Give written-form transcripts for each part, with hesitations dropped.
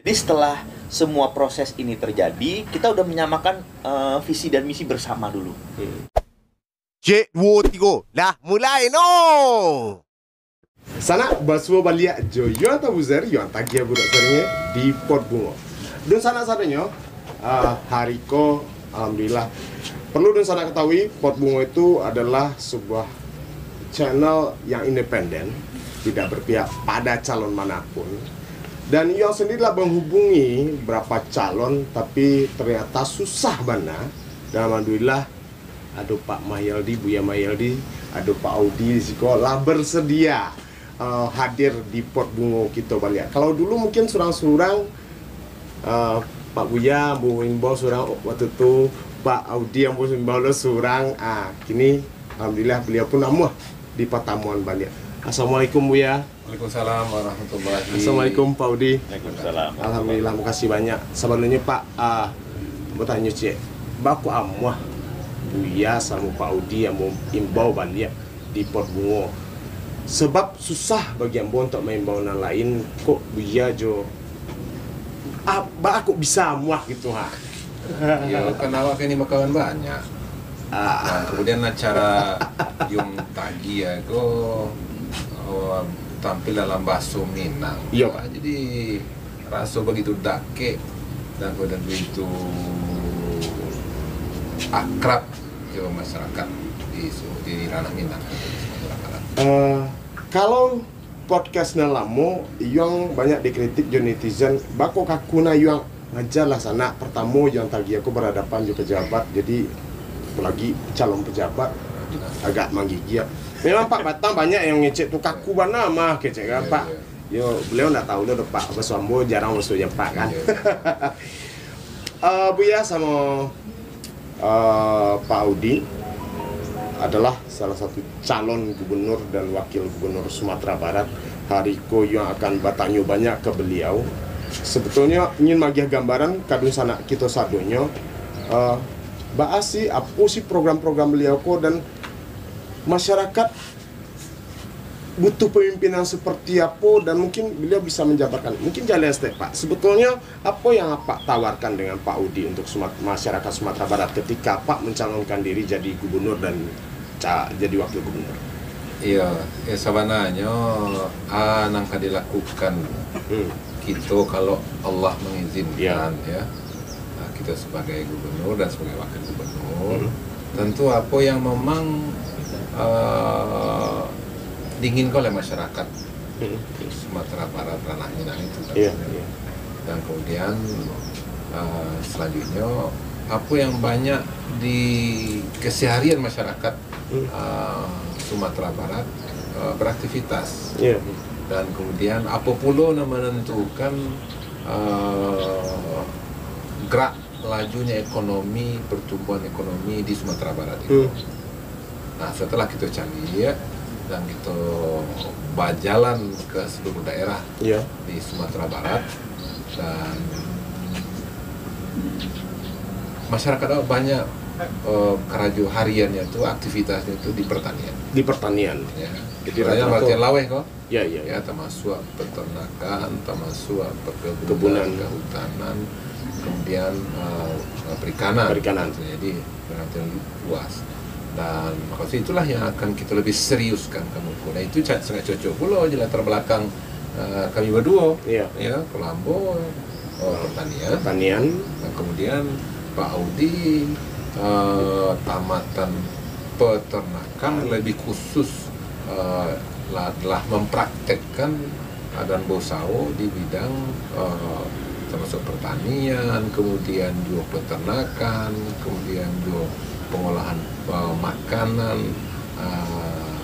Jadi setelah semua proses ini terjadi, kita udah menyamakan visi dan misi bersama dulu. Cik, 2, 3, dah mulai no! Sana basua baliak jo yuan ta buzer yuan tagia budak seringnya di Pot Bungo. Dan sana sadanya hari ko alhamdulillah perlu dan sana ketahui Pot Bungo itu adalah sebuah channel yang independen, tidak berpihak pada calon manapun. Dan yang sendirilah menghubungi berapa calon, tapi ternyata susah bana. Dan alhamdulillah ada Pak Mahyaldi, Buya Mahyaldi, ada Pak Audi di sekolah bersedia hadir di Pot Bungo kita balik. Kalau dulu mungkin surang-surang Pak Buya, Bu Imbau surang waktu itu, Pak Audi yang Bu Imbau lo surang. Kini alhamdulillah beliau pun amuah di pertemuan balik. Assalamualaikum Buya. Waalaikumsalam warahmatullahi. Assalamualaikum Pak Audi. Waalaikumsalam. Alhamdulillah, makasih banyak. Sebelumnya Pak, mau tanya cik, baku amuah Buya sama Pak Audi yang mau imbau balik di Pot Bungo. Sebab susah bagi ambo untuk mengimbau orang lain, kok Buya jo aku bisa amuah gitu ha. Ya kan awak ini makawan banyak. Nah, kemudian acara Yung Tagi ya kok tampil dalam bahasa Minang. Iya. Jadi rasa begitu dake dan kemudian begitu akrab ke masyarakat di ranah Minang. Kalau podcast nalamo yang banyak dikritik jo netizen, bako kakuna yang ngajarlah sana pertama yang tadi aku berhadapan jo pejabat, jadi apalagi calon pejabat agak menggigil. Memang Pak Batang banyak yang ngecek tuh kaku bana mah kecek kan Pak. Yo beliau nggak tahu udah Pak Baswambo jarang musuhnya Pak kan. Buya sama Pak Audi adalah salah satu calon gubernur dan wakil gubernur Sumatera Barat. Hariko yang akan bertanya banyak ke beliau. Sebetulnya ingin magiah gambaran kadung sana kita sadonya bahas sih apa sih program-program beliau kok, dan masyarakat butuh pemimpinan seperti apa, dan mungkin beliau bisa menjabarkan. Mungkin jalan step Pak. Sebetulnya apa yang Pak tawarkan dengan Pak Audi untuk masyarakat Sumatera Barat ketika Pak mencalonkan diri jadi gubernur dan jadi wakil gubernur? Iya, sebenarnya nangka dilakukan kita kalau Allah mengizinkan ya. Kita sebagai gubernur dan sebagai wakil gubernur, tentu apa yang memang diinginkan oleh masyarakat Sumatera Barat ranah Minang itu kan. Dan kemudian selanjutnya apa yang banyak di keseharian masyarakat Sumatera Barat beraktivitas, dan kemudian apa pula yang menentukan gerak lajunya ekonomi, pertumbuhan ekonomi di Sumatera Barat itu. Nah, setelah kita cari ya, dan kita berjalan ke seluruh daerah di Sumatera Barat, dan masyarakat banyak keraju hariannya itu, aktivitasnya itu di pertanian. Di pertanian. Ya. Jadi artian laweh kok. Ya, termasuk peternakan, termasuk perkebunan, kehutanan, kemudian perikanan. Jadi perhatian luas. Dan maksud itulah yang akan kita lebih seriuskan kamu. Nah itu sangat cocok pula di latar belakang kami berdua. Ya, Kelambo pertanian. Dan kemudian Pak Audi tamatan peternakan, lebih khusus telah mempraktekkan dan bosau di bidang termasuk pertanian, kemudian juga peternakan, kemudian juga pengolahan makanan,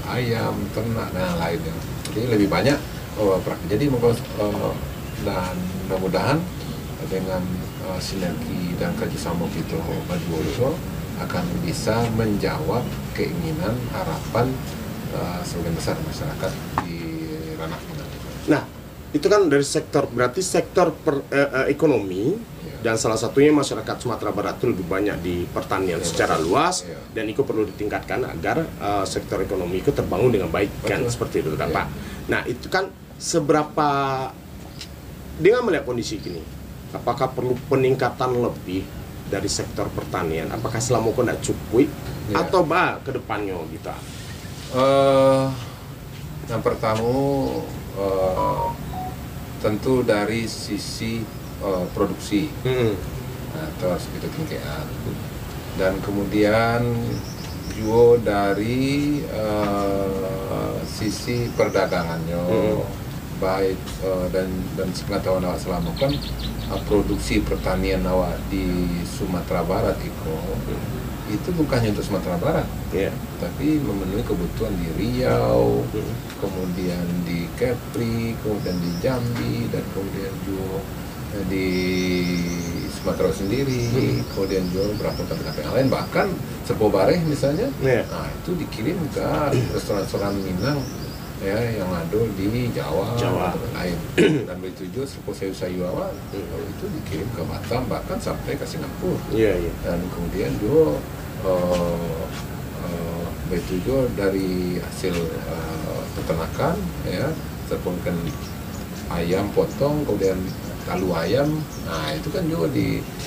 ayam, ternak, dan lainnya. Jadi lebih banyak praktek. Jadi dan mudah-mudahan dengan sinergi dan kerjasama kita berdua akan bisa menjawab keinginan, harapan sebagian besar masyarakat di ranah Minang. Nah, itu kan dari sektor, berarti sektor ekonomi, dan salah satunya masyarakat Sumatera Barat itu lebih banyak di pertanian secara luas, dan itu perlu ditingkatkan agar sektor ekonomi itu terbangun dengan baik. Betul. Kan seperti itu kan Pak. Nah, itu kan seberapa dengan melihat kondisi gini, apakah perlu peningkatan lebih dari sektor pertanian? Apakah selama kau tidak cukup atau ke depannya gitu? Yang pertama tentu dari sisi produksi, nah, terus kita tingkatkan, dan kemudian juga dari sisi perdagangannya, baik dan sepengetahuan awak selama kan produksi pertanian awak di Sumatera Barat itu bukannya untuk Sumatera Barat, tapi memenuhi kebutuhan di Riau, kemudian di Kepri, kemudian di Jambi, dan kemudian juga di Sumatera sendiri, kemudian juga beberapa tempat yang lain, bahkan Serpo Bareh misalnya, nah itu dikirim ke restoran-restoran Minang ya yang ada di Jawa. Atau lain, dan begitu juga Serpo Sayu awal itu dikirim ke Batam, bahkan sampai ke Singapura. Dan kemudian juga begitu juga dari hasil peternakan ya, terpungkan ayam potong, kemudian kalu ayam, nah itu kan juga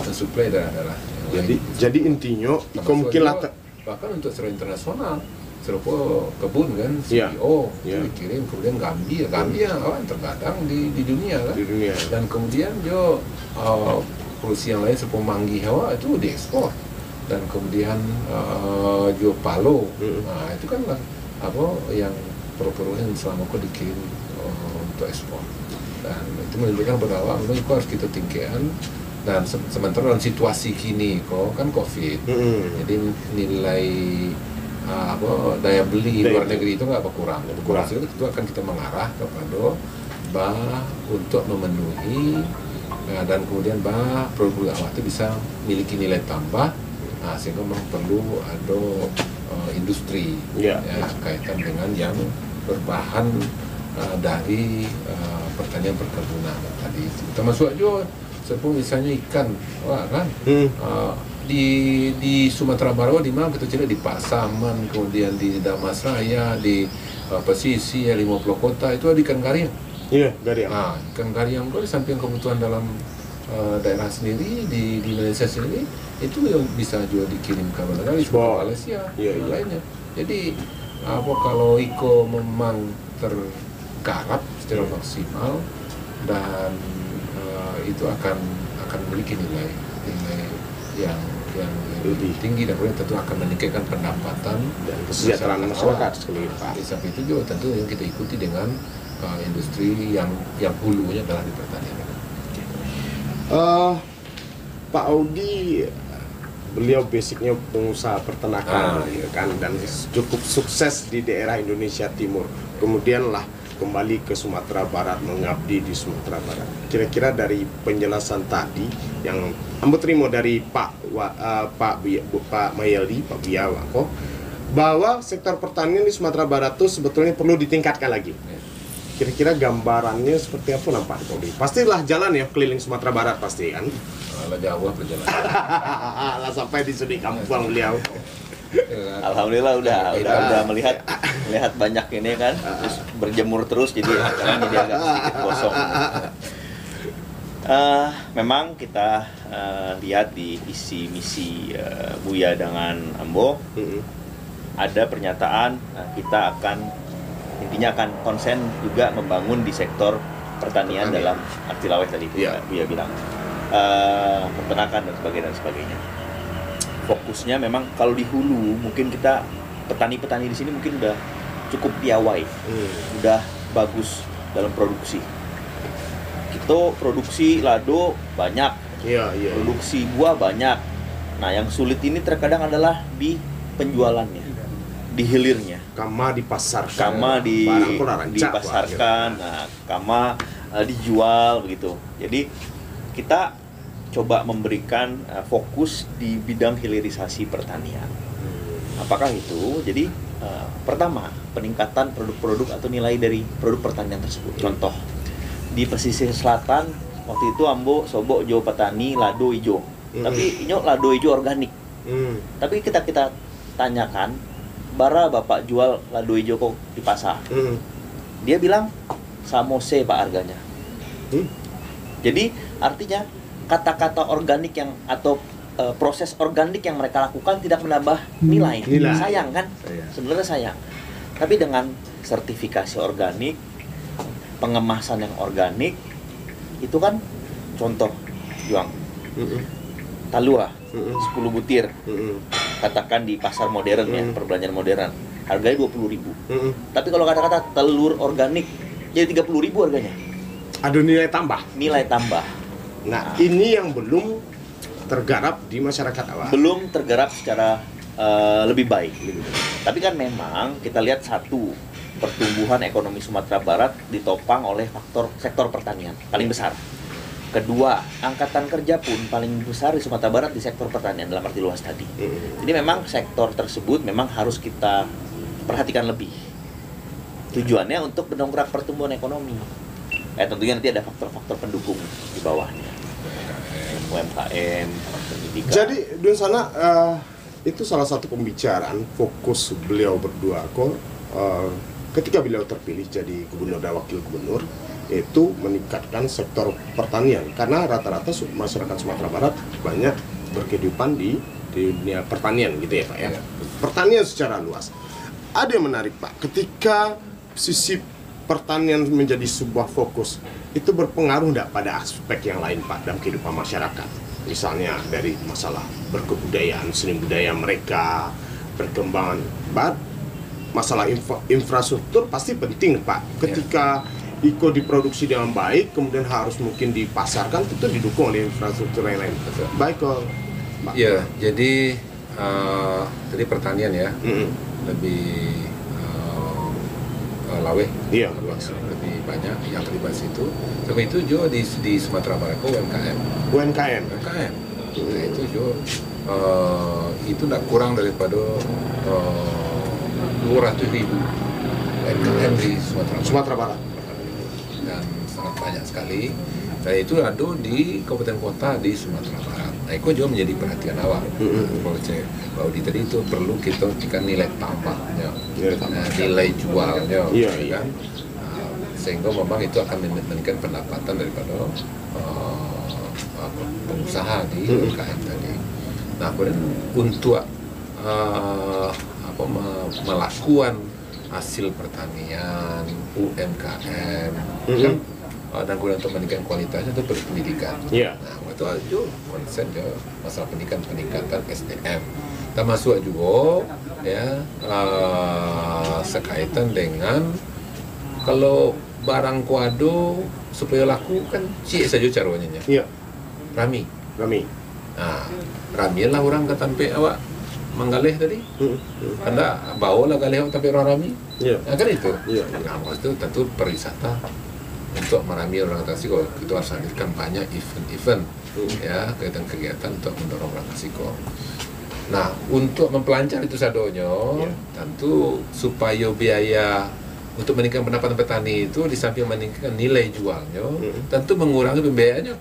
disuplai daerah-daerah. Jadi intinya, mungkin bahkan untuk secara internasional, serupa kebun kan, CPO itu dikirim, kemudian Gambia yang terkadang di dunia kan, dan kemudian juga produksi yang lain serupa manggi hawa itu diekspor, dan kemudian juga palo, nah itu kan apa yang produk-produk yang selama kau dikirim untuk ekspor. Dan itu menunjukkan bahwa memang itu harus kita tingkatkan, dan sementara dalam situasi kini kan COVID, jadi nilai daya beli luar negeri itu nggak berkurang. Itu akan kita mengarah kepada untuk memenuhi dan kemudian produk awak itu bisa memiliki nilai tambah, sehingga memang perlu ada industri kaitan dengan yang berbahan dari pertanian perkebunan tadi itu. Termasuk juga seperti misalnya ikan, kan di Sumatera Barat di mana kita cari di Pak Saman, kemudian di Damasraya, di pesisir 50 kota itu ada ikan gariang. Gariang. Nah, ikan gariang itu di samping kebutuhan dalam daerah sendiri di Indonesia sendiri itu yang bisa juga dikirim ke Malaysia, lainnya. Jadi kalau Iko memang tergarap secara maksimal, dan itu akan memiliki nilai yang lebih tinggi, dan kemudian tentu akan meningkatkan pendapatan dan kesejahteraan masyarakat sekaligus. Di samping itu juga tentu yang kita ikuti dengan industri yang hulunya adalah di pertanian. Pak Audi, beliau basicnya pengusaha peternakan, kan, dan cukup sukses di daerah Indonesia Timur. Kemudian kembali ke Sumatera Barat, mengabdi di Sumatera Barat. Kira-kira dari penjelasan tadi yang ambo terima dari Pak Mayeldi, Pak Biawako, bahwa sektor pertanian di Sumatera Barat itu sebetulnya perlu ditingkatkan lagi. Kira-kira gambarannya seperti apa nampak Pak? Pastilah jalan ya keliling Sumatera Barat pasti kan? Jauh perjalanan. Lah sampai di sini kampung beliau. Alhamdulillah udah melihat banyak ini kan, terus berjemur terus jadi agak sedikit kosong. Memang kita lihat di visi misi Buya dengan Ambo, ada pernyataan kita intinya akan konsen juga membangun di sektor pertanian dalam arti laweh tadi Buya bilang, peternakan dan sebagainya. Fokusnya memang kalau di hulu mungkin kita petani-petani di sini mungkin udah cukup piawai, udah bagus dalam produksi. Kita produksi lado banyak, produksi buah banyak. Nah yang sulit ini terkadang adalah di penjualannya, di hilirnya. Kama dipasarkan, nah kama dijual begitu. Jadi kita coba memberikan fokus di bidang hilirisasi pertanian. Apakah itu? Jadi pertama, peningkatan produk-produk atau nilai dari produk pertanian tersebut. Contoh, di pesisir selatan waktu itu Ambo sobo jo petani lado ijo. Tapi ini lado ijo organik. Tapi kita tanyakan, bara Bapak jual lado ijo kok di pasar? Dia bilang samose Pak harganya. Jadi artinya kata-kata organik yang atau proses organik yang mereka lakukan tidak menambah nilai. Sayang kan? Sebenarnya sayang. Tapi dengan sertifikasi organik, pengemasan yang organik, itu kan contoh Juang. Talua 10 butir. Katakan di pasar modern ya, perbelanjaan modern. Harganya 20.000. Tapi kalau kata-kata telur organik jadi 30.000 harganya. Ada nilai tambah. Nilai tambah. Nah, ini yang belum tergarap di masyarakat awal. Belum tergarap secara lebih baik. Tapi kan memang kita lihat satu, pertumbuhan ekonomi Sumatera Barat ditopang oleh faktor sektor pertanian paling besar. Kedua, angkatan kerja pun paling besar di Sumatera Barat di sektor pertanian dalam arti luas tadi. Jadi memang sektor tersebut memang harus kita perhatikan lebih. Tujuannya untuk mendongkrak pertumbuhan ekonomi. Tentunya nanti ada faktor-faktor pendukung di bawahnya. UMKM, pendidikan. Jadi di sana itu salah satu pembicaraan fokus beliau berdua kok ketika beliau terpilih jadi gubernur dan wakil gubernur, itu meningkatkan sektor pertanian karena rata-rata masyarakat Sumatera Barat banyak berkehidupan di dunia pertanian gitu ya Pak ya. Pertanian secara luas. Ada yang menarik Pak, ketika sisi pertanian menjadi sebuah fokus, itu berpengaruh nggak pada aspek yang lain Pak dalam kehidupan masyarakat? Misalnya dari masalah berkebudayaan, seni budaya mereka, perkembangan, masalah infrastruktur pasti penting Pak. Ketika Iko diproduksi dengan baik, kemudian harus mungkin dipasarkan, itu didukung oleh infrastruktur yang lain. Baik kok Pak. Ya, jadi pertanian ya, lebih laweh, lebih banyak yang terlibat situ. Tapi itu juga di Sumatera Barat UMKM. Nah, itu juga itu tidak kurang daripada 200.000 UMKM di Sumatera Barat. Dan sangat banyak sekali. Dan itu ada di kabupaten kota di Sumatera Barat. Nah, itu juga menjadi perhatian awal. Bahwa di tadi itu perlu kita berikan nilai tambahnya, nilai jualnya, kan? Sehingga memang itu akan meningkatkan pendapatan daripada pengusaha di UMKM tadi. Nah, kemudian untuk melakukan hasil pertanian, UMKM, kan, dan kemudian untuk meningkatkan kualitasnya itu berpendidikan. Nah, itu aja konsep ya masalah peningkatan SDM. Termasuk juga ya sekaitan dengan kalau barang kuado supaya laku kan cik saja caranya. Rami. Nah, rami lah orang kata sampai awak menggalih tadi. Anda bawa lah galih tapi orang rami. Nah, kan itu. Nah, itu tentu pariwisata untuk merami orang Tasiko itu harus hadirkan banyak event-event ya kegiatan-kegiatan untuk mendorong orang Tasiko. Nah, untuk mempelancar itu sadonya tentu supaya biaya untuk meningkatkan pendapatan petani itu di samping meningkatkan nilai jualnya, tentu mengurangi pembiayaannya.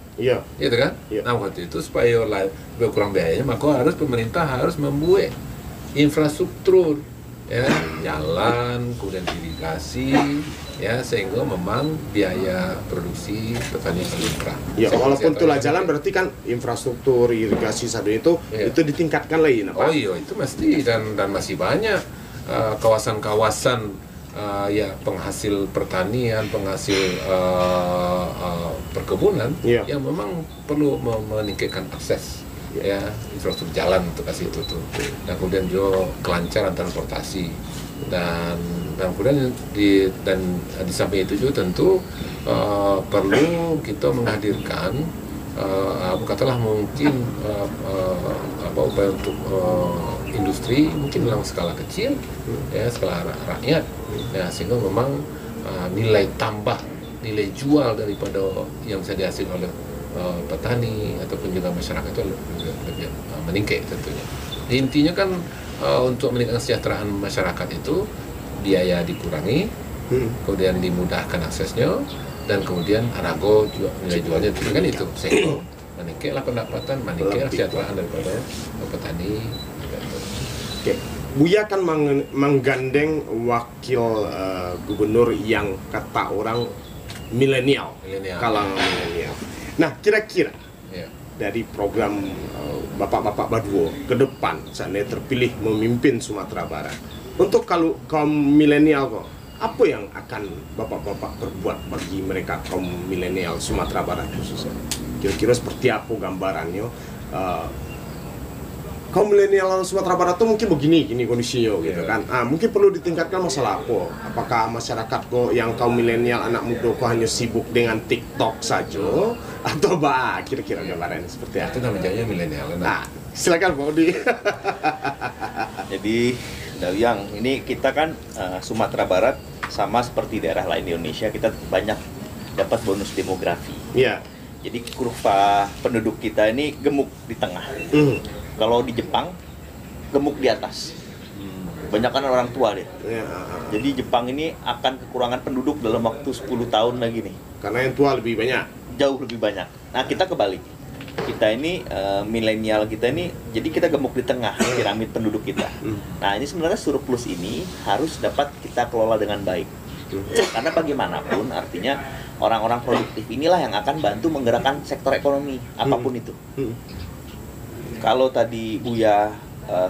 Gitu kan? Nah, waktu itu supaya berkurang biayanya, maka pemerintah harus membuat infrastruktur ya, jalan, kemudian irigasi ya, sehingga memang biaya produksi petani meningkat. Walaupun itulah jalan berarti kan infrastruktur irigasi sadu itu ditingkatkan lagi, Pak. Itu mesti dan masih banyak kawasan-kawasan ya penghasil pertanian, penghasil perkebunan yang memang perlu meningkatkan akses ya infrastruktur jalan untuk kasih itu tuh. Dan kemudian juga kelancaran transportasi dan kemudian di samping itu juga tentu perlu kita menghadirkan katakanlah mungkin upaya untuk industri mungkin dalam skala kecil ya, skala rakyat ya, sehingga memang nilai tambah, nilai jual daripada yang bisa dihasilkan oleh petani ataupun juga masyarakat itu lebih meningkat tentunya. Intinya kan untuk meningkatkan kesejahteraan masyarakat itu biaya dikurangi, kemudian dimudahkan aksesnya, dan kemudian harga nilai jualnya itu kan itu sehingga meningkatlah pendapatan, meningkatlah kesejahteraan daripada petani. Buya kan menggandeng wakil gubernur yang kata orang milenial, kalangan milenial. Nah, kira-kira dari program Bapak-Bapak Baduo ke depan seandainya terpilih memimpin Sumatera Barat, untuk kalau kaum milenial kok, apa yang akan Bapak-Bapak perbuat bagi mereka kaum milenial Sumatera Barat khususnya? Kira-kira seperti apa gambarannya? Kaum milenial Sumatera Barat tuh mungkin begini kondisinya gitu kan. Mungkin perlu ditingkatkan masalah apa? Apakah masyarakat kok yang kaum milenial anak muda kok hanya sibuk dengan TikTok saja atau kira-kira gambarannya seperti apa? Itu namanya milenial. Nah, silakan Pak Udi. Jadi dari yang ini kita kan Sumatera Barat sama seperti daerah lain di Indonesia, kita banyak dapat bonus demografi. Iya. Jadi kurva penduduk kita ini gemuk di tengah. Kalau di Jepang gemuk di atas. Banyak kan orang tua deh. Jadi Jepang ini akan kekurangan penduduk dalam waktu 10 tahun lagi nih. Karena yang tua lebih banyak. Jauh lebih banyak. Nah, kita kebalik. Kita ini milenial kita ini, jadi kita gemuk di tengah piramid penduduk kita. Nah, ini sebenarnya surplus ini harus dapat kita kelola dengan baik. Karena bagaimanapun artinya orang-orang produktif inilah yang akan bantu menggerakkan sektor ekonomi apapun itu. Kalau tadi Buya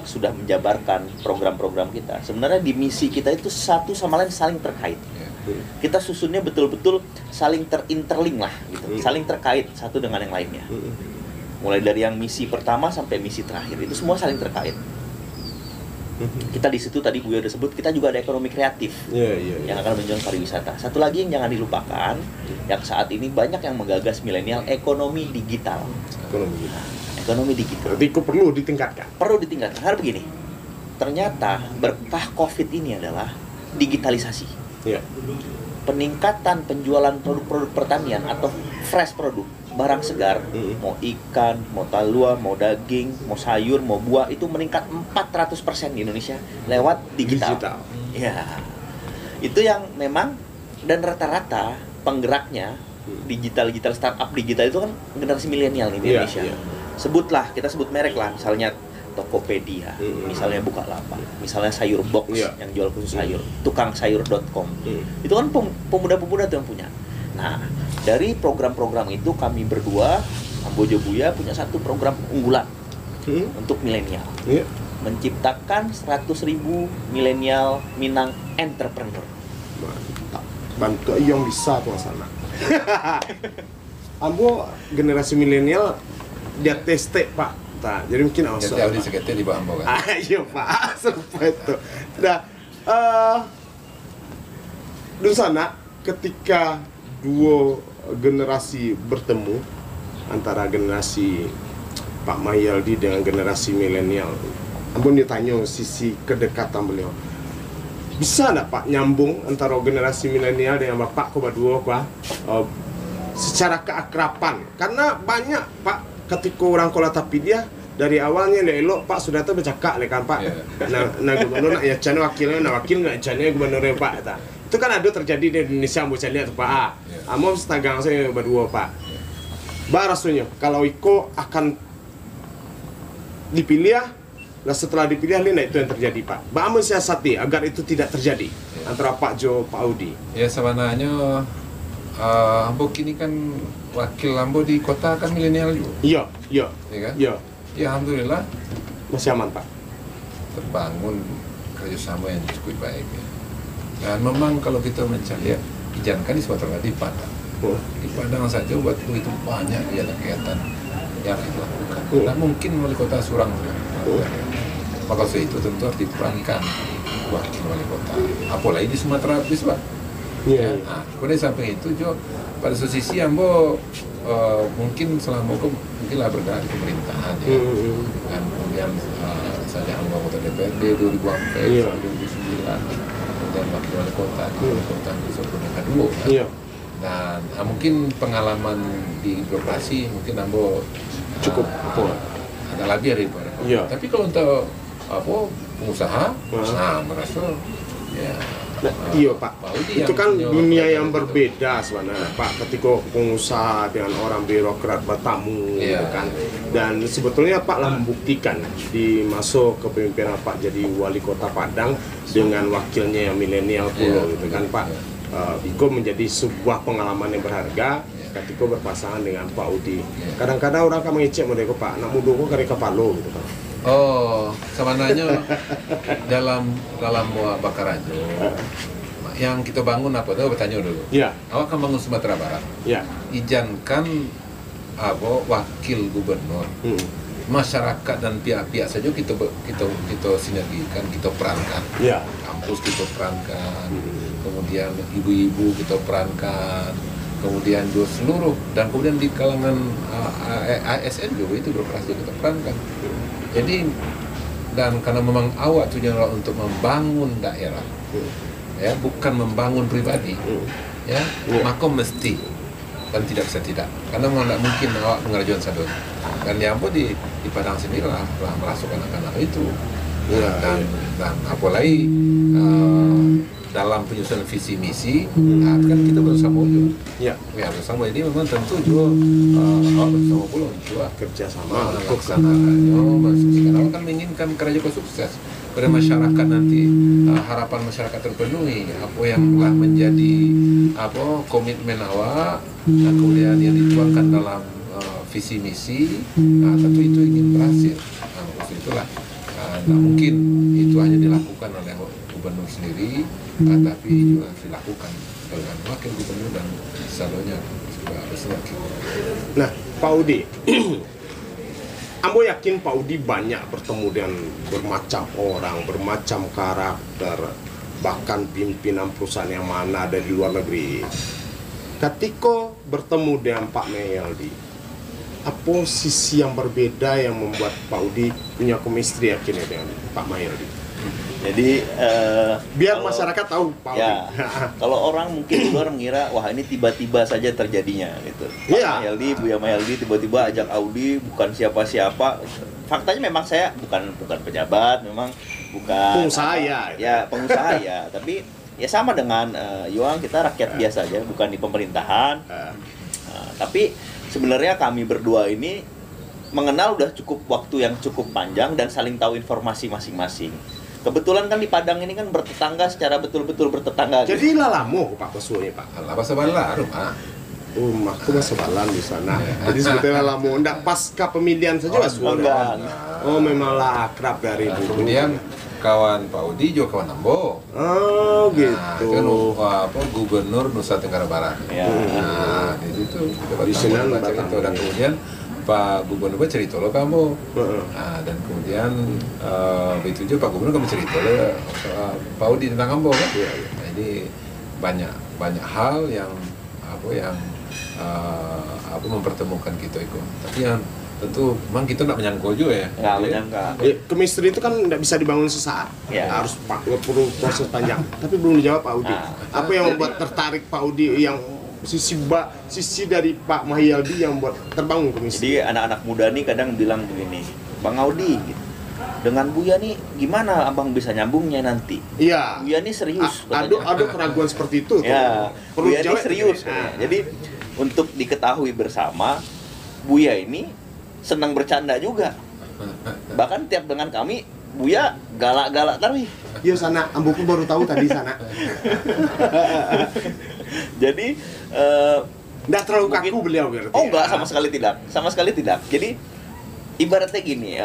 sudah menjabarkan program-program kita, sebenarnya di misi kita itu satu sama lain saling terkait. Kita susunnya betul-betul saling terinterlink lah gitu, saling terkait satu dengan yang lainnya. Mulai dari yang misi pertama sampai misi terakhir itu semua saling terkait. Kita di situ tadi Buya udah sebut, kita juga ada ekonomi kreatif yang akan menunjang pariwisata. Satu lagi yang jangan dilupakan, yang saat ini banyak yang menggagas milenial, ekonomi digital. Ekonomi digital. Berarti itu perlu ditingkatkan. Perlu ditingkatkan. Karena begini, ternyata berkah COVID ini adalah digitalisasi. Peningkatan penjualan produk-produk pertanian atau fresh produk, barang segar, mau ikan, mau talua, mau daging, mau sayur, mau buah, itu meningkat 400% di Indonesia lewat digital. Ya, itu yang memang, dan rata-rata penggeraknya digital startup digital itu kan generasi milenial nih di Indonesia. Sebutlah, kita sebut merek lah, misalnya Tokopedia, misalnya Bukalapak, misalnya Sayur Box yang jual khusus sayur, tukangsayur.com. Itu kan pemuda-pemuda tuh yang punya. Nah, dari program-program itu kami berdua, Ambojo Buya punya satu program unggulan untuk milenial. Menciptakan 100.000 milenial Minang entrepreneur. Mantap. Bantu yang bisa tuh sana. Ambo generasi milenial dia testek Pak. Jadi mungkin awal di sekitar di bawah Ambo kan. Iya Pak, serupa itu. Nah, di sana ketika dua generasi bertemu antara generasi Pak Mahyaldi dengan generasi milenial, Ambo ditanya sisi kedekatan beliau. Bisa nggak Pak nyambung antara generasi milenial dengan Bapak Baduo Pak secara keakraban? Karena banyak Pak ketika orang kola tapi dia dari awalnya elok Pak sudah tuh bercakap kan Pak. Nah gubernur nak ya cana wakilnya, nak wakil nggak cana gubernurnya Pak. Itu kan ada terjadi di Indonesia Ambo lihat Pak. Amo setagang saya Baduo Pak. Barasunya kalau Iko akan dipilih. Nah setelah dipilih Lina itu yang terjadi Pak. Bagaimana mensiasati agar itu tidak terjadi antara Pak Jo, Pak Audi? Ya sebenarnya Ambo kini kan wakil Ambo di kota kan milenial juga. Iya kan? Iya. Ya alhamdulillah masih aman Pak. Terbangun kerjasama yang cukup baik ya. Dan memang kalau kita mencari ya, jangan di Sumatera Barat, di Padang. Di Padang saja buat itu banyak kegiatan yang dilakukan. Dan mungkin wali kota Surang maka itu tentu harus diperankan wakil wali kota. Apalagi di Sumatera habis Pak. Nah, kemudian sampai itu juga pada sisi Ambo mungkin selama mungkin lah bergerak di pemerintahan ya. Dan kemudian saya Ambo anggota DPRD 2000 sampai 2009 dan wakil wali kota di wali kota sebelumnya kedua kan. Dan mungkin pengalaman di birokrasi mungkin Ambo cukup agak lebih daripada. Tapi kalau untuk pengusaha, merasa ya. Iya Pak, itu kan dunia yang berbeda sebenarnya Pak. Ketika pengusaha dengan orang birokrat bertamu, kan. Dan sebetulnya Pak lah membuktikan di masa kepemimpinan Pak jadi wali kota Padang dengan wakilnya yang milenial pula, gitu kan Pak. Itu menjadi sebuah pengalaman yang berharga ketika berpasangan dengan Pak Udi. Kadang-kadang orang kan mengecek mereka, Pak, nak muda kok kareka palo gitu kan. Oh, sebenarnya dalam Bakarajo yang kita bangun apa tuh? Bertanya dulu. Iya. Awak kan bangun Sumatera Barat. Iya. Izinkan wakil gubernur, masyarakat dan pihak-pihak saja kita sinergikan, kita perankan. Iya. Kampus kita perankan, kemudian ibu-ibu kita perankan, kemudian juga seluruh, dan kemudian di kalangan ASN juga itu berprestasi kita perankan. Jadi, dan karena memang awak tujuan untuk membangun daerah, ya, bukan membangun pribadi, ya, maka mesti dan tidak bisa tidak, karena memang tidak mungkin awak mengerjakan sadon. Dan yang pun di Padang sendiri lah merasuk anak-anak itu, dan apalagi dalam penyusunan visi misi, kan kita bersama juga. Ya, bersama ini memang tentu juga bersama pula juga kerjasama melaksanakannya. Karena kan menginginkan kerja sukses pada masyarakat nanti, harapan masyarakat terpenuhi, apa yang telah menjadi komitmen awak, dan kemudian yang dituangkan dalam visi misi, tentu itu ingin berhasil. Itulah, tidak mungkin itu hanya dilakukan oleh gubernur sendiri, tapi juga dilakukan dengan wakil gubernur dan salonya juga bersinergi. Nah, Pak Udi, Ambo yakin Pak Udi banyak bertemu dengan bermacam orang, bermacam karakter, bahkan pimpinan perusahaan yang mana ada di luar negeri. Ketika bertemu dengan Pak Mahyaldi, apa sisi yang berbeda yang membuat Pak Udi punya chemistry akhirnya dengan Pak Mahyaldi? Jadi biar masyarakat tahu Pak Udi. Kalau orang mungkin di luar mengira wah ini tiba-tiba saja terjadinya gitu. Pak Mahyaldi, Buya Mahyaldi tiba-tiba ajak Audi, bukan siapa-siapa. Faktanya memang saya bukan pejabat, memang bukan pengusaha pengusaha ya, tapi ya sama dengan Yoang, kita rakyat biasa aja, bukan di pemerintahan. Tapi sebenarnya kami berdua ini mengenal udah cukup waktu yang cukup panjang dan saling tahu informasi masing-masing. Kebetulan kan di Padang ini kan bertetangga secara betul-betul bertetangga. Jadi lah lama Pak Pesuanya Pak. Lah bahasa Bala rumah. Rumahku bahasa Balan di sana. Jadi sebetulnya lama enggak pasca pemilihan saja enggak. Oh, memanglah akrab dari dulu. Kemudian kawan Pak Udi juga kawan Ambo. Oh, gitu. Kan Gubernur Nusa Tenggara Barat. Ya. Nah, di situ kita baca itu, dan kemudian Pak Gubernur cerita lo kamu, dan kemudian begitu juga Pak Gubernur kamu cerita lo Pak Udi tentang Ambo kan. Nah, ini banyak hal yang mempertemukan kita itu. Tapi yang tentu memang kita tidak menyangkul juga ya. Nggak menyangka. Chemistry itu kan tidak bisa dibangun sesaat. Harus perlu proses panjang. Tapi belum dijawab Pak Udi. Apa yang membuat tertarik Pak Udi, yang sisi dari Pak Mahyaldi yang buat terbangun chemistry? Jadi anak-anak muda nih kadang bilang begini, Bang Audi, gitu, dengan Buya nih gimana abang bisa nyambungnya nanti? Iya. Buya nih serius. Ada keraguan seperti itu. Ya, Buya nih serius. Jadi untuk diketahui bersama, Buya ini senang bercanda juga. Bahkan tiap dengan kami, Buya galak-galak terus. Iya sana, ambuku baru tahu tadi sana. Jadi nggak terlalu kaku beliau berarti. Oh enggak, sama sekali tidak. Jadi ibaratnya gini,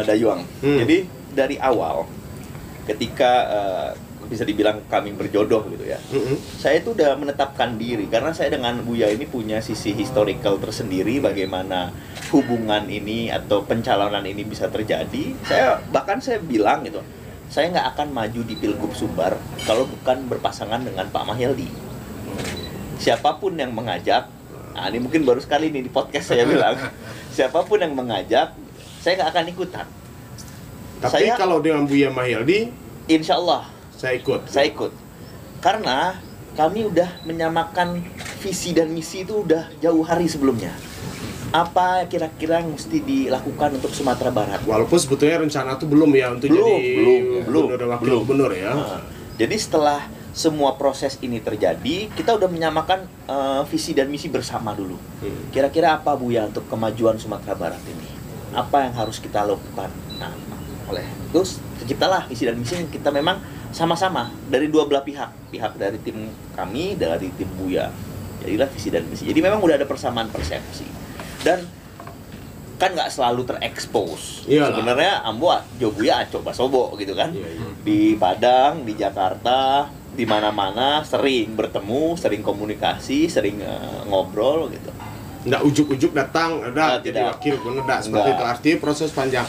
Dayuang. Jadi dari awal ketika bisa dibilang kami berjodoh gitu ya. Saya itu udah menetapkan diri karena saya dengan Buya ini punya sisi historical tersendiri bagaimana hubungan ini atau pencalonan ini bisa terjadi. Saya bilang gitu, saya nggak akan maju di Pilgub Sumbar kalau bukan berpasangan dengan Pak Mahyaldi. Siapapun yang mengajak, nah ini mungkin baru sekali nih di podcast saya bilang, siapapun yang mengajak, saya nggak akan ikutan. Tapi kalau dengan Buya Mahyaldi, insya Allah saya ikut. Karena kami udah menyamakan visi dan misi itu udah jauh hari sebelumnya. Apa kira-kira yang mesti dilakukan untuk Sumatera Barat? Walaupun sebetulnya rencana itu belum ya untuk belum gubernur ya. Jadi setelah semua proses ini terjadi, kita udah menyamakan visi dan misi bersama dulu. Kira-kira apa Buya untuk kemajuan Sumatera Barat ini? Apa yang harus kita lakukan? Nah, oleh itu terciptalah visi dan misi yang kita memang sama-sama dari dua belah pihak dari tim kami, dari tim Buya. jadilah visi dan misi. Jadi memang udah ada persamaan persepsi dan kan nggak selalu terekspos. Sebenarnya Ambo Jobuya Acok Basobo gitu kan. Di Padang, di Jakarta, di mana-mana sering bertemu, sering komunikasi, sering ngobrol gitu. Nggak ujuk-ujuk datang, ada jadi wakil pun ada seperti itu. Artinya proses panjang.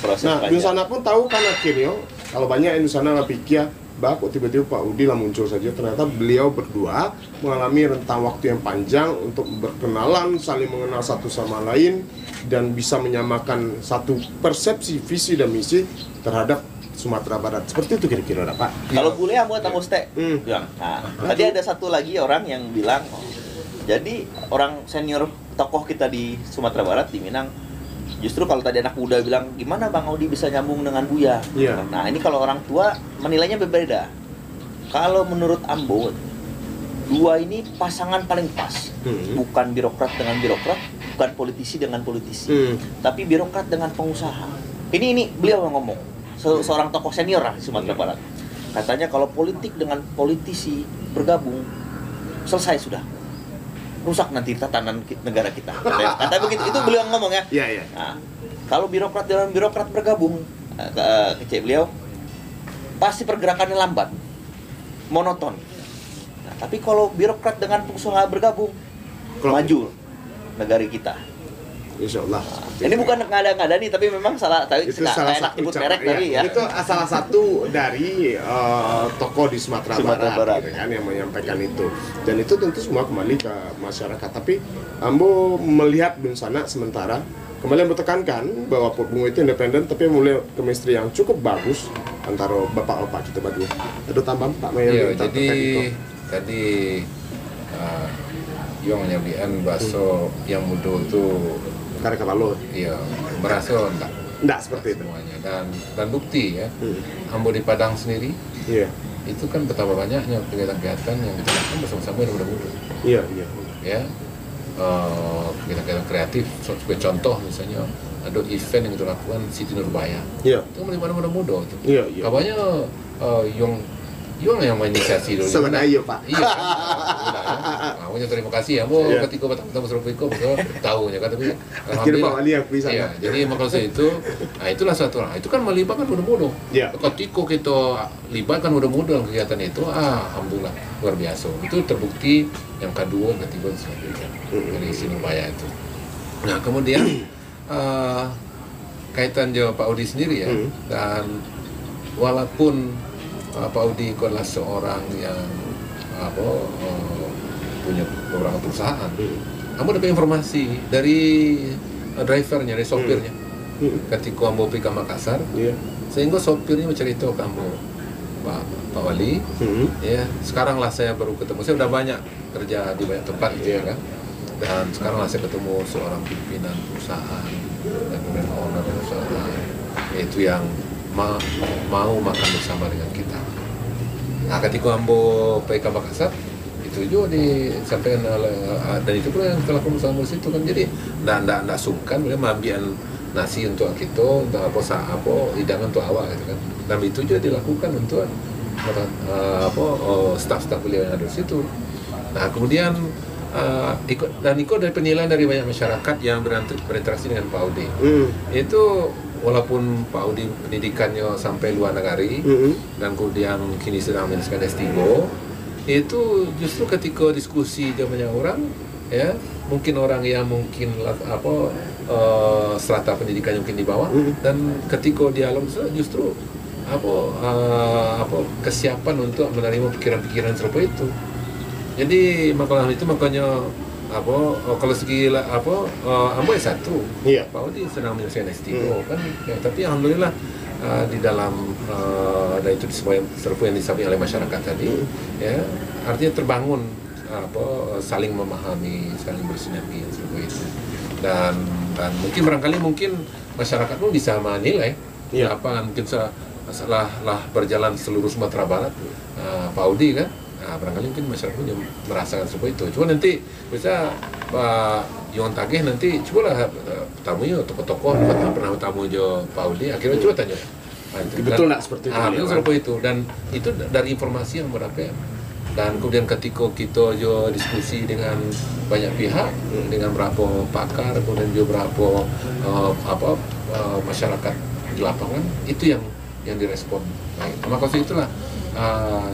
Di sana pun tahu kan akhirnya kalau banyak di sana pikir kok tiba-tiba Pak Udi lah muncul saja. Ternyata beliau berdua mengalami rentang waktu yang panjang untuk berkenalan, saling mengenal satu sama lain, dan bisa menyamakan satu persepsi, visi dan misi terhadap Sumatera Barat. Seperti itu kira-kira Pak. Kalau boleh buat Amoste. Tadi ada satu lagi orang yang bilang, jadi orang senior tokoh kita di Sumatera Barat di Minang, justru kalau tadi anak muda bilang gimana Bang Audi bisa nyambung dengan Buya. Nah ini kalau orang tua menilainya berbeda. Kalau menurut Ambo, dua ini pasangan paling pas. Bukan birokrat dengan birokrat, bukan politisi dengan politisi, tapi birokrat dengan pengusaha. Ini beliau yang ngomong, seorang tokoh senior lah di Sumatera Barat. Katanya kalau politik dengan politisi bergabung, selesai sudah. Rusak nanti tatanan negara kita. Kata begitu, itu beliau ngomong ya. Nah, kalau birokrat dengan birokrat bergabung, kecil beliau, pasti pergerakannya lambat, monoton. Nah, tapi kalau birokrat dengan pengusaha bergabung, maju negara kita. Insya Allah. Ini bukan ngada-ngada nih, tapi memang salah. Itu salah satu merek tadi ya. Itu salah satu dari tokoh di Sumatera Barat. Gitu kan, yang menyampaikan itu. Dan itu tentu semua kembali ke masyarakat. Tapi Ambo melihat di sana sementara kembali bertekankan bahwa Pot Bungo itu independen, tapi mulai chemistry yang cukup bagus antara bapak-bapak kita berdua. Ada tambahan Pak Mayan? Iya, jadi tadi yang nyabian bakso yang muda itu karena kalau iya merasa enggak seperti itu semuanya, dan bukti ya. Ambo di Padang sendiri itu kan betapa banyaknya kegiatan-kegiatan yang kita lakukan bersama-sama dengan muda-muda. Ya, kegiatan-kegiatan kreatif. Sebagai contoh misalnya ada event yang kita lakukan Siti Nurbaya. Itu melibatkan muda-muda itu. Kabarnya yang menginisiasi dulu. Sebenarnya Pak. Iya. Makanya terima kasih ya, ketika bertemu Serupiko betul tahu ya kan, tapi alhamdulillah. Iya, jadi maksud itu, itulah satu orang. Itu kan melibatkan muda-muda. Ketika kita libatkan muda-muda dalam kegiatan itu, alhamdulillah luar biasa. Itu terbukti yang kedua, ketiga dan sebagainya dari Sinubaya itu. Nah kemudian kaitan jawab Pak Udi sendiri ya, dan walaupun Pak Udi adalah seorang yang punya beberapa perusahaan. Kamu dapat informasi dari drivernya, dari sopirnya. Ketika kamu pergi ke Makassar, sehingga sopirnya bercerita ke kamu, Pak Wali, ya sekarang lah saya baru ketemu. Saya udah banyak kerja di banyak tempat gitu ya kan. Dan sekarang lah saya ketemu seorang pimpinan perusahaan dan kemudian owner perusahaan, yaitu yang mau makan bersama dengan kita. Nah, ketika Ambo pergi ke Makassar, itu juga disampaikan dan itu pun yang telah bersama di situ kan. Jadi ndak sungkan beliau mengambil nasi untuk kita, untuk apa hidangan untuk awak gitu kan. Dan itu juga dilakukan untuk staf-staf beliau yang ada di situ. Nah, kemudian ikut dari penilaian dari banyak masyarakat yang berinteraksi dengan Pak Udi. Itu walaupun Pak Udi pendidikannya sampai luar negeri dan kemudian kini sedang menyelesaikan S3, itu justru ketika diskusi dengan banyak orang ya, mungkin orang yang mungkin strata pendidikannya mungkin di bawah, dan ketika dialog justru kesiapan untuk menerima pikiran-pikiran serupa itu. Jadi makanya kalau segi Ambo S1, Pak Udi sedang menyelesaikan S3 kan ya, tapi alhamdulillah di dalam dan itu serupa yang disampaikan oleh masyarakat tadi ya, artinya terbangun saling memahami, saling bersinergi serupa itu, dan mungkin barangkali masyarakat pun bisa menilai mungkin setelah berjalan seluruh Sumatera Barat Pak Udi kan. Nah, barangkali mungkin masyarakat pun merasakan seperti itu. Cuma nanti bisa Pak Yon Tagih nanti cobalah tamunya tokoh-tokoh pernah tamu jo Pak Udi, akhirnya coba tanya. Betul nggak seperti itu? Betul seperti itu, dan itu dari informasi yang berapa Dan kemudian ketika kita juga diskusi dengan banyak pihak, dengan berapa pakar, kemudian juga berapa masyarakat di lapangan, itu yang direspon. Baik. Maka itulah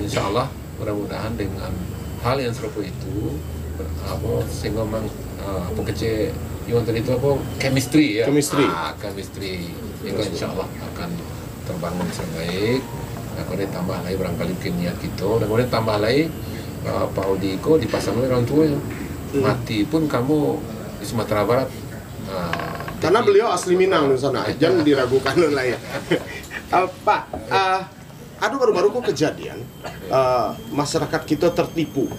insya Allah mudah-mudahan dengan hal yang serupa itu sehingga memang kecil yang tadi itu chemistry ya. Chemistry itu insya Allah akan terbangun dengan baik. Nah, kemudian tambah lagi barangkali niat kita, dan kemudian tambah lagi Pak Odiko dipasang oleh orang tua mati pun kamu di Sumatera Barat. Karena beliau asli Minang di sana, jangan diragukan lah ya. Pak, ada baru-baru kok kejadian masyarakat kita tertipu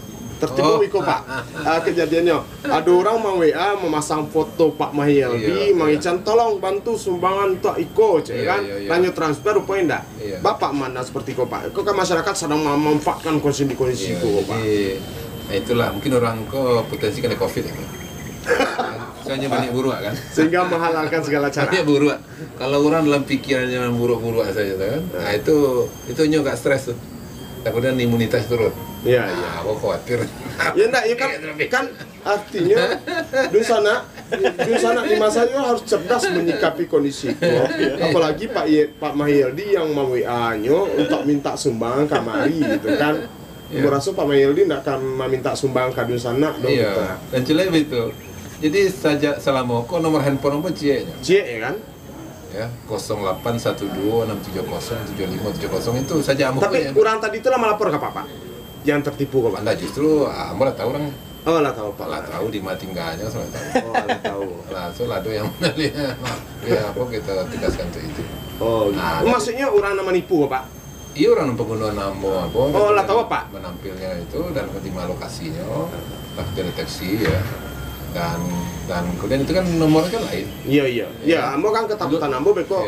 Wiko Pak. Kejadiannya ada orang mau WA memasang foto Pak Mahyildi, Mangican tolong bantu sumbangan untuk Iko, kan? Tanya transfer rupanya enggak. Bapak mana seperti kok Pak? Kok kan masyarakat sedang memanfaatkan kondisi Iko Pak. Nah itulah mungkin orang kok potensi kena COVID ya. Soalnya banyak buruk kan, sehingga menghalalkan segala cara. Banyak buruk. Kalau orang dalam pikirannya buruk-buruk saja kan, nah itu nggak stres tuh. Kemudian imunitas turun. Iya. Aku khawatir. Ya enggak, ya kan artinya di sana di masanya harus cerdas menyikapi kondisi itu. Apalagi Pak Mahyildi yang mau WA-nya untuk minta sumbangan kamari gitu kan. Gue rasa Pak Mahyildi enggak akan meminta sumbangan ke sana dong. Iya. Dan celeb itu. Jadi saja selama kok nomor handphone apa cie ya kan? Ya, 0812-670-7570 itu saja. Tapi orang tadi itu lama lapor ke Pak? Yang tertipu ke Pak? Enggak, justru ambo lah tahu orang. Oh, lah tahu Pak. Lah tahu di tinggalnya soalnya tahu. Oh, lah tahu. Lah so lado yang menalinya. Ya, apa kita tegaskan itu. Oh, gitu. Maksudnya orang nama nipu Pak? Iya, orang pengguna nama apa. Oh, lah tahu Pak. Menampilnya itu dan ketika lokasinya tak terdeteksi ya. Dan kemudian itu kan nomornya kan lain. Iya. Ya, ambo kan ketakutan ambo beko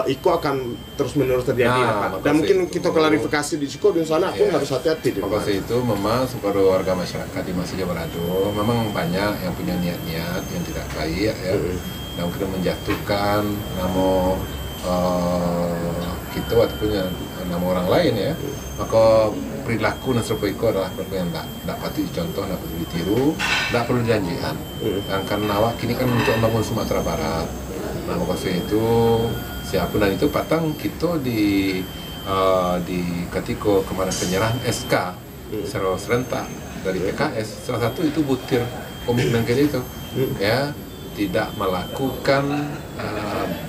Iko akan terus-menerus terjadi Pak. Dan mungkin kita klarifikasi di Iko di sana pun harus hati-hati di Maka itu memang separuh warga masyarakat di Masjid Jabarado memang banyak yang punya niat-niat yang tidak baik ya. Dan kemudian menjatuhkan nama kita ataupun nama orang lain ya. Maka perilaku dan serupa itu adalah perilaku yang tidak patut dicontoh, tidak patut ditiru, tidak perlu dijanjikan. Dan karena awak kini kan untuk membangun Sumatera Barat, nah maka itu siapapun dan itu patang kita di ketika kemarin penyerahan SK secara serentak dari PKS, salah satu itu butir komitmen kita itu, ya tidak melakukan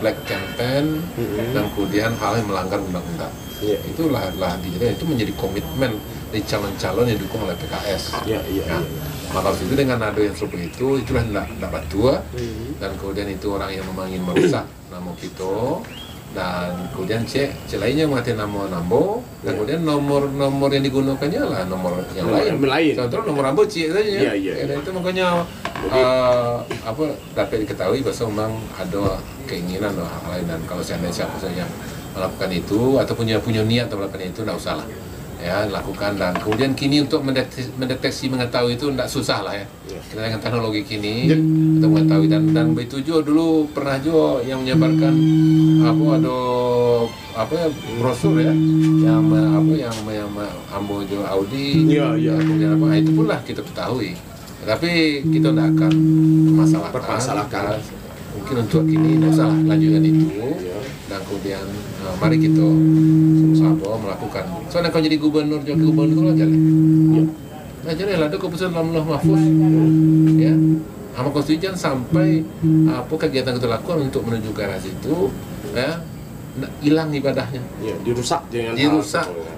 black campaign dan kemudian hal yang melanggar undang-undang. Itulah dijadikan itu menjadi komitmen dari calon-calon yang didukung oleh PKS. Maka itu dengan ada yang seperti itu, itulah tidak batua dan kemudian itu orang yang ingin merusak nama kita dan kemudian cek lainnya mengatakan nama Nambo dan kemudian nomor yang digunakannya lah nomor yang lain. Contoh nomor Nambo cek saja. Itu makanya dapat diketahui bahwa memang ada keinginan atau hal lain dan kalau seandainya siapa saja melakukan itu atau punya niat untuk melakukan itu tidak usah lah ya lakukan dan kemudian kini untuk mendeteksi mengetahui itu tidak susah lah ya kita dengan teknologi kini untuk mengetahui dan begitu juga dulu pernah juga yang menyebarkan brosur ya yang Ambo juga Audi kemudian itu pun lah kita ketahui tapi kita tidak akan mempermasalahkan mungkin untuk kini tidak usah lanjutkan itu dan kemudian mari kita sama melakukan soalnya kalau jadi gubernur itu aja lah jadi ada keputusan Allah Mahfuz ya sama konstitusi sampai kegiatan kita lakukan untuk menuju ke arah situ ya hilang ibadahnya dirusak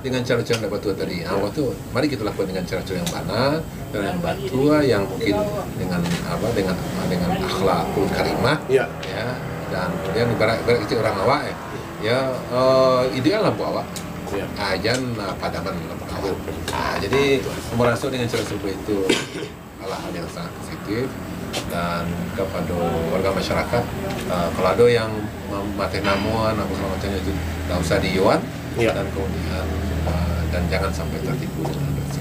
dengan cara-cara yang batu tadi waktu mari kita lakukan dengan cara-cara yang benar dan yang batu yang mungkin dengan akhlakul karimah ya dan kemudian ibarat itu orang awak ideal lah bu awak ajan padaman awak jadi merasa dengan cara seperti itu hal yang sangat positif dan kepada warga masyarakat kalau ada yang memakai namuan atau semacamnya itu tidak usah diiwan dan kemudian dan jangan sampai tertipu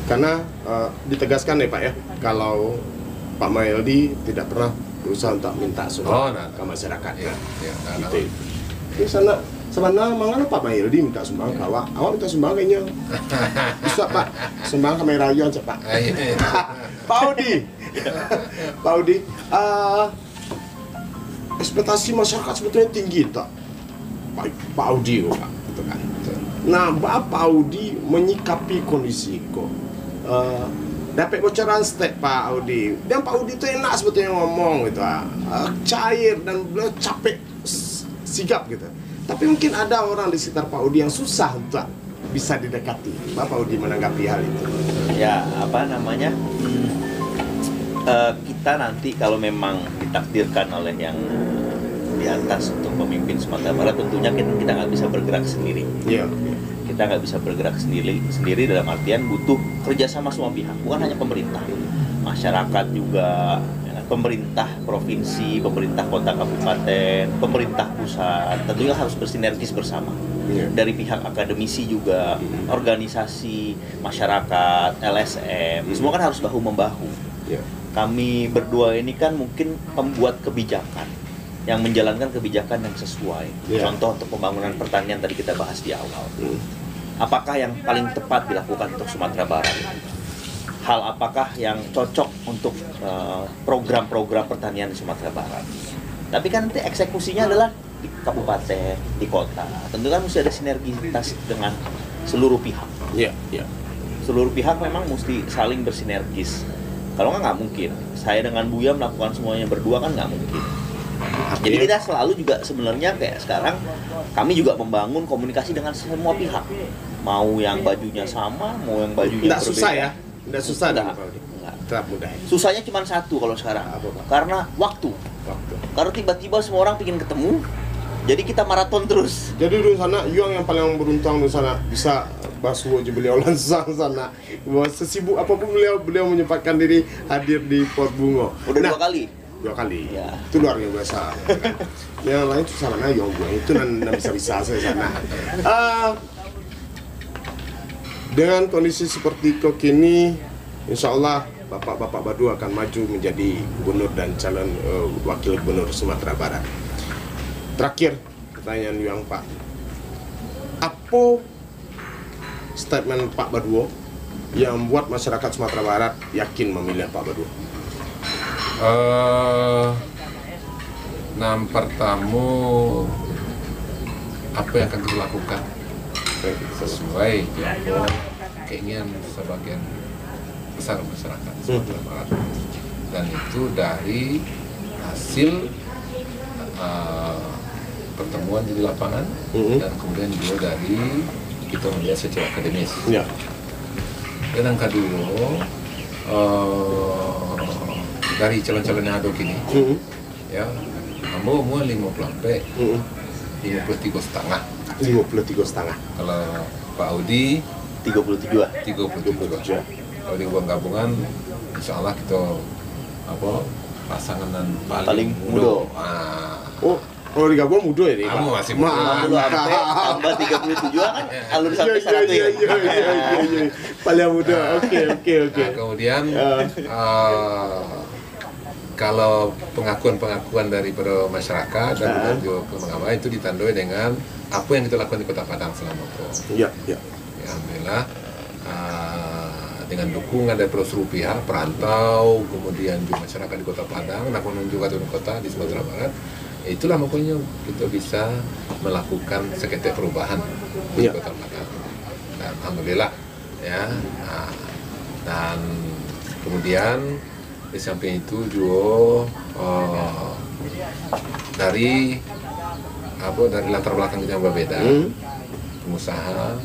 karena ditegaskan ya Pak ya kalau Pak Mahyildi tidak pernah berusaha untuk minta sumbangan ke masyarakat gitu. Di sana sebenarnya mangan Pak Mahyudi minta sumbang ke awak minta sumbang kayaknya. Bisa Pak, sumbang ke Merayu aja Pak. Pak Audi, Pak Audi, ekspektasi masyarakat sebetulnya tinggi tak? Pak Audi kok Pak, gitu kan. Nah, Pak Audi menyikapi kondisi kok. Dapat bocoran step Pak Audi. Dan Pak Audi itu enak sebetulnya ngomong gitu, cair dan beliau capek sigap gitu. Tapi mungkin ada orang di sekitar Pak Audi yang susah untuk bisa didekati. Pak Audi menanggapi hal itu. Ya, apa namanya? Kita nanti kalau memang ditakdirkan oleh yang di atas untuk memimpin Sumatera Barat, tentunya kita nggak bisa bergerak sendiri. Iya. Kita nggak bisa bergerak sendiri dalam artian butuh kerjasama semua pihak, bukan hanya pemerintah, masyarakat juga, ya, pemerintah provinsi, pemerintah kota kabupaten, pemerintah pusat, tentunya harus bersinergis bersama. Dari pihak akademisi juga, organisasi, masyarakat, LSM, semua kan harus bahu membahu. Kami berdua ini kan mungkin pembuat kebijakan yang menjalankan kebijakan yang sesuai. Contoh untuk pembangunan pertanian tadi kita bahas di awal. Apakah yang paling tepat dilakukan untuk Sumatera Barat? Hal apakah yang cocok untuk program-program pertanian di Sumatera Barat? Tapi kan nanti eksekusinya adalah di kabupaten, di kota. Tentu kan mesti ada sinergitas dengan seluruh pihak. Seluruh pihak memang mesti saling bersinergis. Kalau nggak mungkin. Saya dengan Buya melakukan semuanya berdua kan nggak mungkin. Jadi kita selalu juga sebenarnya kayak sekarang kami juga membangun komunikasi dengan semua pihak. Mau yang bajunya sama, mau yang bajunya berbeda. Susah ya? Nggak susah dah. Tetap mudah. Susahnya cuma satu kalau sekarang. Karena waktu. Karena tiba-tiba semua orang ingin ketemu. Jadi kita maraton terus. Jadi di sana Yuang yang paling beruntung di sana bisa basuh beliau langsung sana. Sesibuk apapun beliau menyempatkan diri hadir di Port Bungo. Udah 2 kali. 2 kali, ya. Itu luar biasa. Yang lain itu sana Yuang itu nggak bisa saya sana. Dengan kondisi seperti kini, insya Allah bapak-bapak berdua akan maju menjadi gubernur dan calon wakil gubernur Sumatera Barat. Terakhir, pertanyaan Yuang Pak, apa statement Pak Baduo yang membuat masyarakat Sumatera Barat yakin memilih Pak Baduo? Pertama, apa yang akan kita lakukan sesuai keinginan sebagian besar masyarakat Sumatera Barat, dan itu dari hasil pertemuan di lapangan dan kemudian juga dari kita melihat secara akademis. Dan yang kedua, dari calon-calon yang ada kini, ya, kamu mau 50 53,5. 53,5. Kalau Pak Audi 33. Kalau di gabungan, insya Allah kita pasangan paling muda. Kalau digabung muda ya, kamu masih muda. Tambah 37 kan, alur sampai 100 ya. Paling muda. Oke. Nah, kemudian kalau pengakuan daripada masyarakat dan juga pengawal itu ditandai dengan apa yang kita lakukan di Kota Padang selama itu. Ya, alhamdulillah dengan dukungan dari seluruh pihak, perantau, kemudian juga masyarakat di Kota Padang, namun juga di kota di Sumatera Barat, itulah makanya kita bisa melakukan seketik perubahan di Kota Padang. Dan alhamdulillah ya. Dan kemudian di samping itu juga dari latar belakang yang berbeda, pengusaha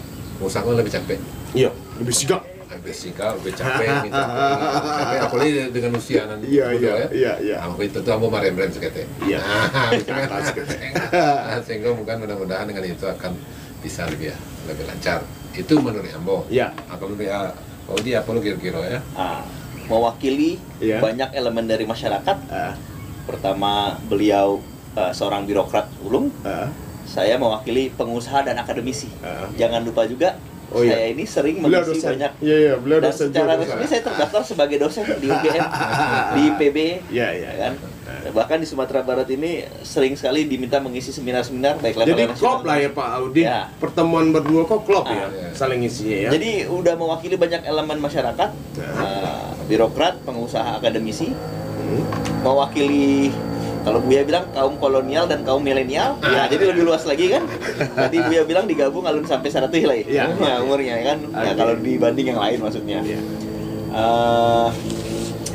lebih capek. Iya, lebih sigap, lebih capek, capek, apalagi dengan usia nanti. Iya. Mungkin tentu ambo marem-rem sekete. Iya. Sehingga mudah-mudahan dengan itu akan bisa lebih lancar. Itu menurut ambo. Iya. Apa menurut Audi apa lu kira-kira ya? Mewakili banyak elemen dari masyarakat. Pertama, beliau seorang birokrat ulung. Saya mewakili pengusaha dan akademisi. Jangan lupa juga saya ini sering mengisi banyak. Beliau dan dosen. secara resmi saya terdaftar sebagai dosen di UGM, di IPB, kan? Bahkan di Sumatera Barat ini sering sekali diminta mengisi seminar-seminar baik level jadi nasional. klop lah ya Pak Audi. Ya. Pertemuan berdua kok klop ya, ya. saling isinya ya. Jadi udah mewakili banyak elemen masyarakat, birokrat, pengusaha, akademisi, mewakili kalau Buya bilang kaum kolonial dan kaum milenial, ya jadi lebih luas lagi kan. Tadi Buya bilang digabung alun sampai 100 lah ya, umurnya kan. Ya kalau dibanding yang lain maksudnya.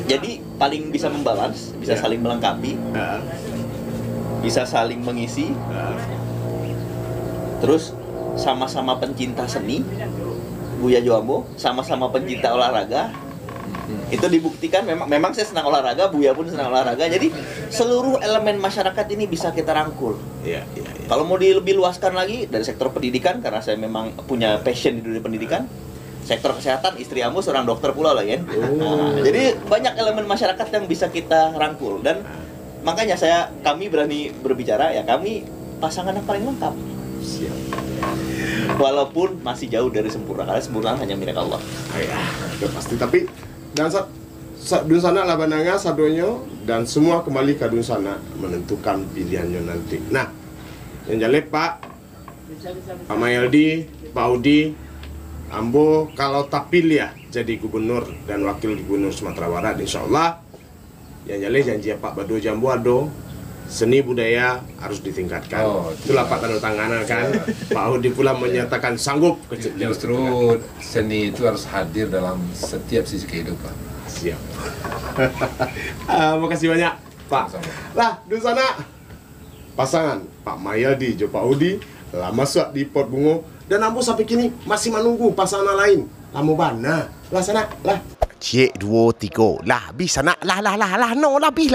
Jadi paling bisa membalans, bisa saling melengkapi, bisa saling mengisi, terus sama-sama pencinta seni, Buya Joambo, sama-sama pencinta olahraga. Itu dibuktikan memang saya senang olahraga, Buya pun senang olahraga. Jadi seluruh elemen masyarakat ini bisa kita rangkul. Kalau mau lebih luaskan lagi dari sektor pendidikan, karena saya memang punya passion di dunia pendidikan. Sektor kesehatan, istri Ambo seorang dokter pula lah kan. Jadi banyak elemen masyarakat yang bisa kita rangkul, dan makanya kami berani berbicara ya, kami pasangan yang paling lengkap. Siap. Walaupun masih jauh dari sempurna, karena sempurna hanya milik Allah. Udah pasti, tapi dan dun sana labananga sadonyo dan semua kembali ke dun sana menentukan pilihannya nanti. Nah, yang jale Pak Mayaldi, Pak Audi, Ambo kalau tapil ya jadi gubernur dan wakil gubernur Sumatera Barat, insya Allah yang jale janji Pak Bado Jambu Ado, seni budaya harus ditingkatkan. Itulah Pak tanda tanganan kan. Pak Audi pula menyatakan sanggup. Justru seni itu harus hadir dalam setiap sisi kehidupan. Siap. Makasih banyak Pak. Lah di sana pasangan Pak Mayaldi jo Pak Audi lama suat di Pot Bungo, dan Ambo sampai kini masih menunggu pasangan lain. Lama bana. Lah sana lah. Cik 2 3 lah habis sana lah no lebih